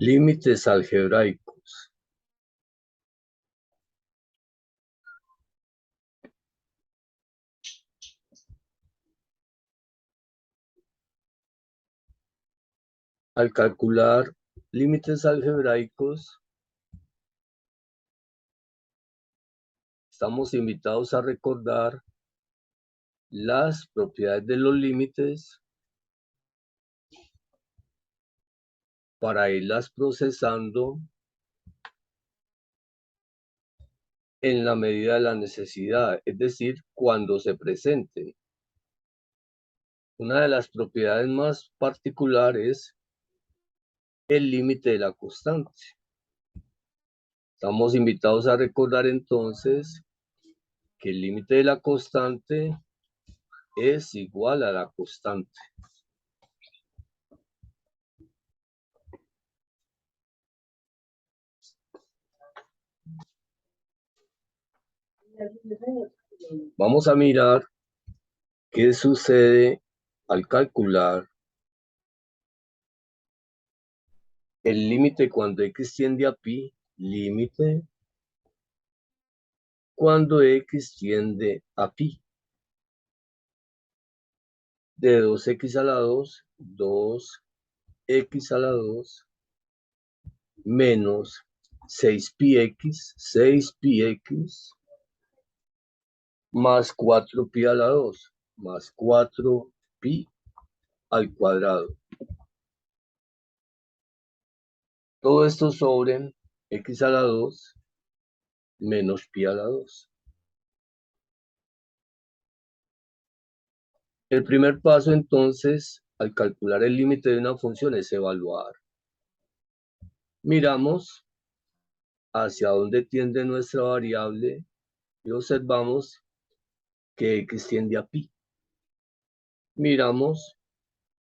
Límites algebraicos. Al calcular límites algebraicos, estamos invitados a recordar las propiedades de los límites para irlas procesando en la medida de la necesidad, es decir, cuando se presenten. Una de las propiedades más particulares es el límite de la constante. Estamos invitados a recordar entonces que el límite de la constante es igual a la constante. Vamos a mirar qué sucede al calcular el límite cuando x tiende a pi, límite cuando x tiende a pi. De 2x a la 2, 2x a la 2, menos 6πx, 6πx, más 4pi a la 2, más 4pi al cuadrado. Todo esto sobre x a la 2 menos pi a la 2. El primer paso entonces al calcular el límite de una función es evaluar. Miramos hacia dónde tiende nuestra variable y observamos que x tiende a pi. Miramos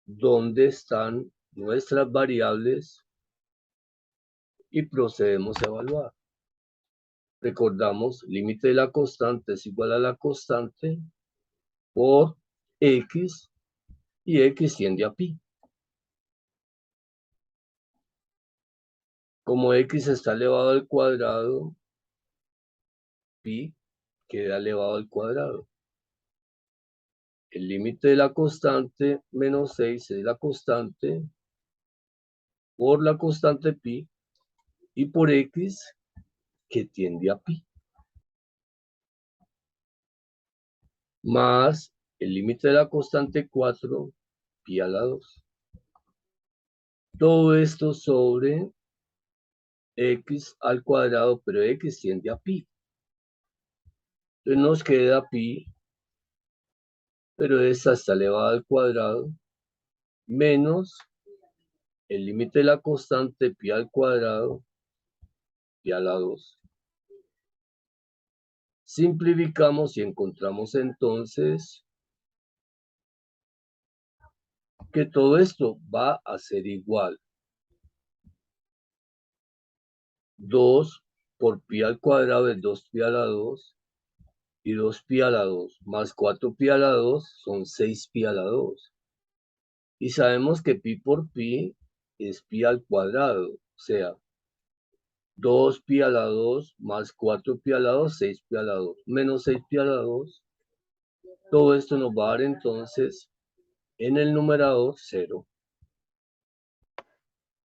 dónde están nuestras variables y procedemos a evaluar. Recordamos, límite de la constante es igual a la constante por x y x tiende a pi. Como x está elevado al cuadrado, pi queda elevado al cuadrado. El límite de la constante menos 6 es la constante por la constante pi y por x que tiende a pi. Más el límite de la constante 4 pi a la 2. Todo esto sobre x al cuadrado, pero x tiende a pi. Entonces nos queda pi, pero esta está elevada al cuadrado, menos el límite de la constante pi al cuadrado, pi a la 2. Simplificamos y encontramos entonces que todo esto va a ser igual. 2 por pi al cuadrado es 2pi a la 2 y 2pi a la 2 más 4pi a la 2 son 6pi a la 2. Y sabemos que pi por pi es pi al cuadrado, o sea, 2pi a la 2 más 4pi a la 2, 6pi a la 2, menos 6pi a la 2. Todo esto nos va a dar entonces en el numerador 0.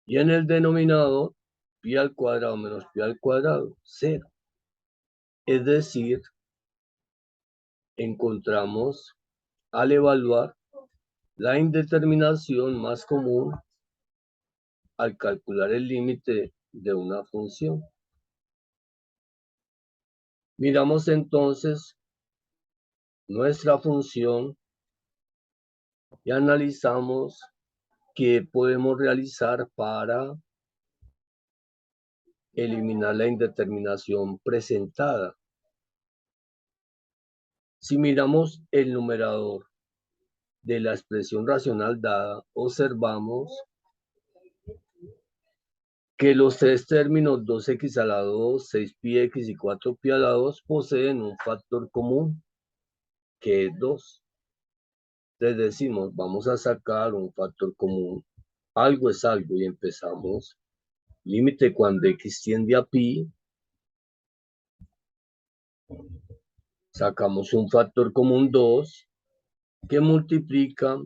Y en el denominador, pi al cuadrado menos pi al cuadrado, 0. Es decir, encontramos al evaluar la indeterminación más común al calcular el límite de una función. Miramos entonces nuestra función y analizamos qué podemos realizar para eliminar la indeterminación presentada. Si miramos el numerador de la expresión racional dada, observamos que los tres términos 2x a la 2, 6πx y 4pi a la 2 poseen un factor común, que es 2. Entonces decimos, vamos a sacar un factor común. Algo es algo y empezamos límite cuando x tiende a pi, sacamos un factor común 2 que multiplica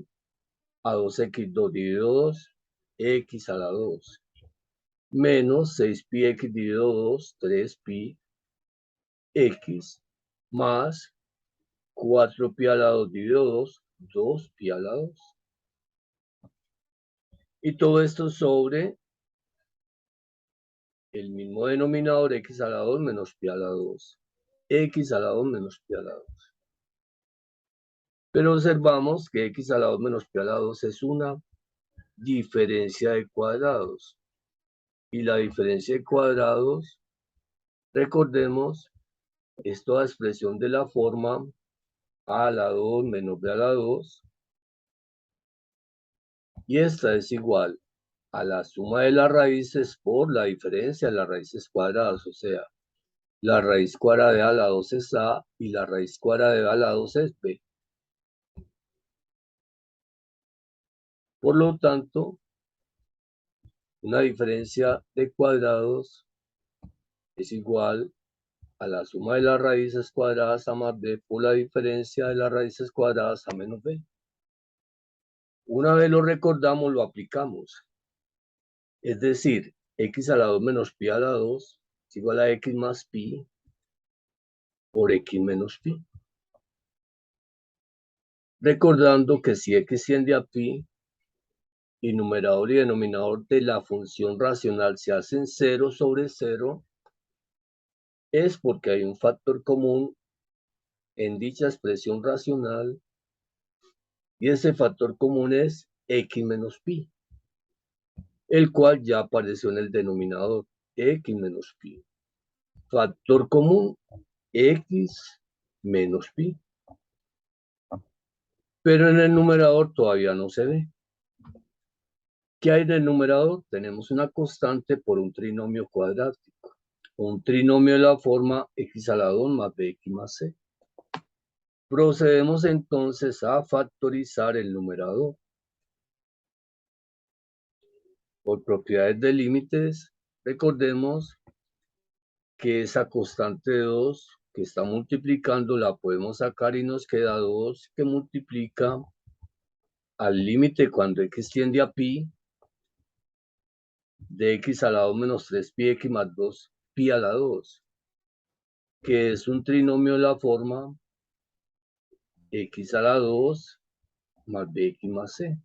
a 2x2 dividido 2, x a la 2, menos 6pi x dividido 2, 3pi x, más 4pi a la 2 dividido 2, 2pi a la 2. Y todo esto sobre el mismo denominador x a la 2 menos pi a la 2. X a la 2 menos pi a la 2. Pero observamos que x a la 2 menos pi a la 2 es una diferencia de cuadrados. Y la diferencia de cuadrados, recordemos, es toda expresión de la forma a la 2 menos b a la 2. Y esta es igual a la suma de las raíces por la diferencia de las raíces cuadradas. O sea, la raíz cuadrada de a a la 2 es a y la raíz cuadrada de b a la 2 es b. Por lo tanto, una diferencia de cuadrados es igual a la suma de las raíces cuadradas a más b por la diferencia de las raíces cuadradas a menos b. Una vez lo recordamos, lo aplicamos. Es decir, x a la 2 menos pi a la 2 es igual a x más pi por x menos pi. Recordando que si x tiende a pi y numerador y denominador de la función racional se hacen 0 sobre 0, es porque hay un factor común en dicha expresión racional y ese factor común es x menos pi, el cual ya apareció en el denominador, x menos pi. Factor común, x menos pi. Pero en el numerador todavía no se ve. ¿Qué hay en el numerador? Tenemos una constante por un trinomio cuadrático. Un trinomio de la forma x a la 2 más bx más c. Procedemos entonces a factorizar el numerador. Por propiedades de límites, recordemos que esa constante de 2 que está multiplicando la podemos sacar y nos queda 2 que multiplica al límite cuando x tiende a pi de x a la 2 menos 3pi x más 2 pi a la 2, que es un trinomio de la forma x a la 2 más bx más c.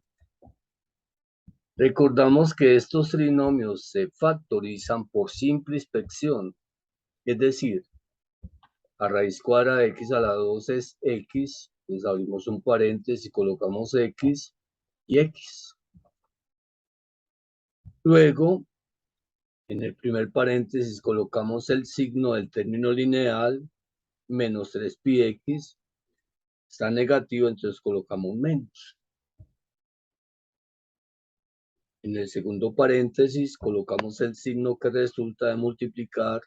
Recordamos que estos trinomios se factorizan por simple inspección, es decir, a raíz cuadrada de x a la 2 es x, pues abrimos un paréntesis y colocamos x y x. Luego, en el primer paréntesis colocamos el signo del término lineal, menos 3pi x, está negativo, entonces colocamos menos. En el segundo paréntesis colocamos el signo que resulta de multiplicar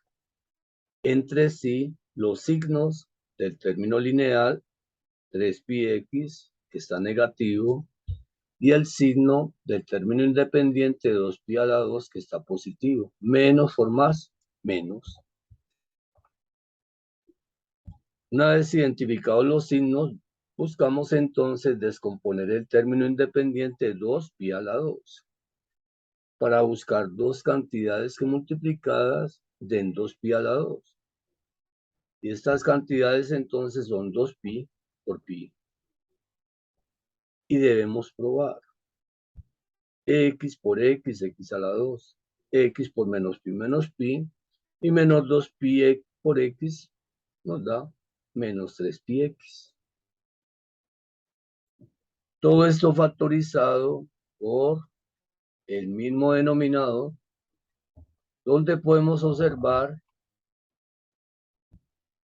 entre sí los signos del término lineal, 3pi x, que está negativo, y el signo del término independiente, 2pi a la 2, que está positivo. Menos por más, menos. Una vez identificados los signos, buscamos entonces descomponer el término independiente 2pi a la 2 para buscar dos cantidades que multiplicadas den 2pi a la 2. Y estas cantidades entonces son 2pi por pi. Y debemos probar x por x, x a la 2, x por menos pi, y menos 2pi por x nos da menos 3pi x. Todo esto factorizado por el mismo denominador, donde podemos observar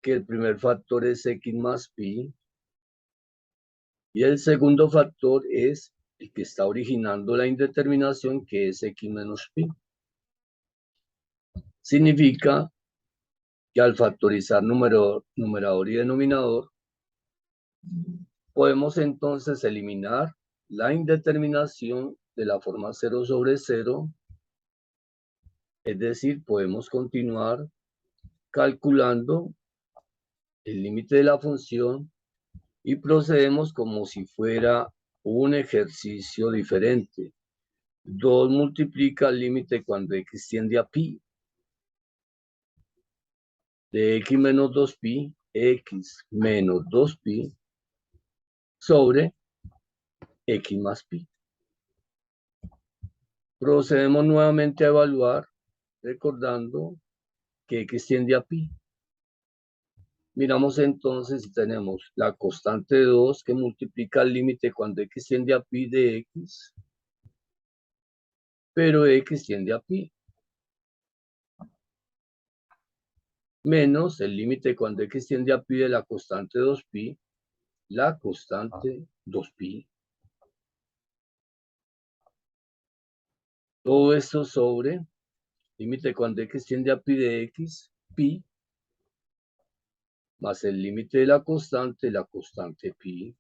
que el primer factor es x más pi y el segundo factor es el que está originando la indeterminación, que es x menos pi. Significa que al factorizar numerador y denominador, podemos entonces eliminar la indeterminación de la forma 0 sobre 0 Es decir, podemos continuar calculando el límite de la función y procedemos como si fuera un ejercicio diferente. 2 multiplica el límite cuando x tiende a pi. De x menos 2pi, x menos 2pi sobre x más pi. Procedemos nuevamente a evaluar, recordando que x tiende a pi. Miramos entonces si tenemos la constante de 2 que multiplica el límite cuando x tiende a pi de x, pero x tiende a pi, menos el límite cuando x tiende a pi de la constante 2pi, la constante 2pi. Todo esto sobre límite cuando x tiende a pi de x, pi, más el límite de la constante pi.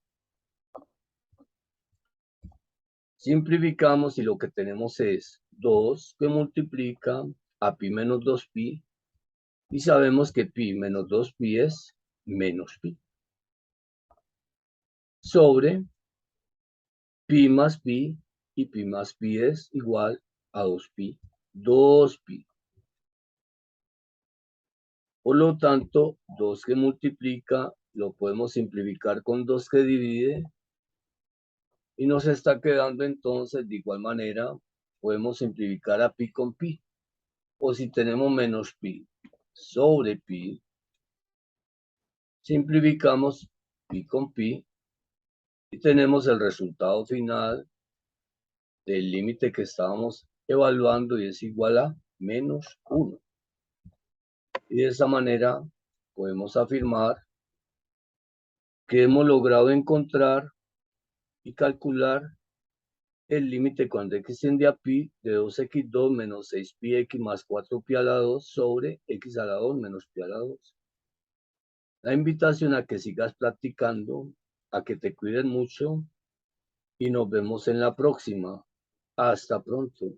Simplificamos y lo que tenemos es 2 que multiplica a pi menos 2pi, y sabemos que pi menos 2pi es menos pi, sobre pi más pi, y pi más pi es igual a 2pi, 2pi. Por lo tanto, 2 que multiplica lo podemos simplificar con 2 que divide, y nos está quedando entonces de igual manera, podemos simplificar a pi con pi, o si tenemos menos pi sobre pi, simplificamos pi con pi y tenemos el resultado final del límite que estábamos evaluando y es igual a menos 1. Y de esa manera podemos afirmar que hemos logrado encontrar y calcular el límite cuando x tiende a pi de 2x2 menos 6pi x más 4pi a la 2 sobre x a la 2 menos pi a la 2. La invitación a que sigas practicando, a que te cuides mucho y nos vemos en la próxima. Hasta pronto.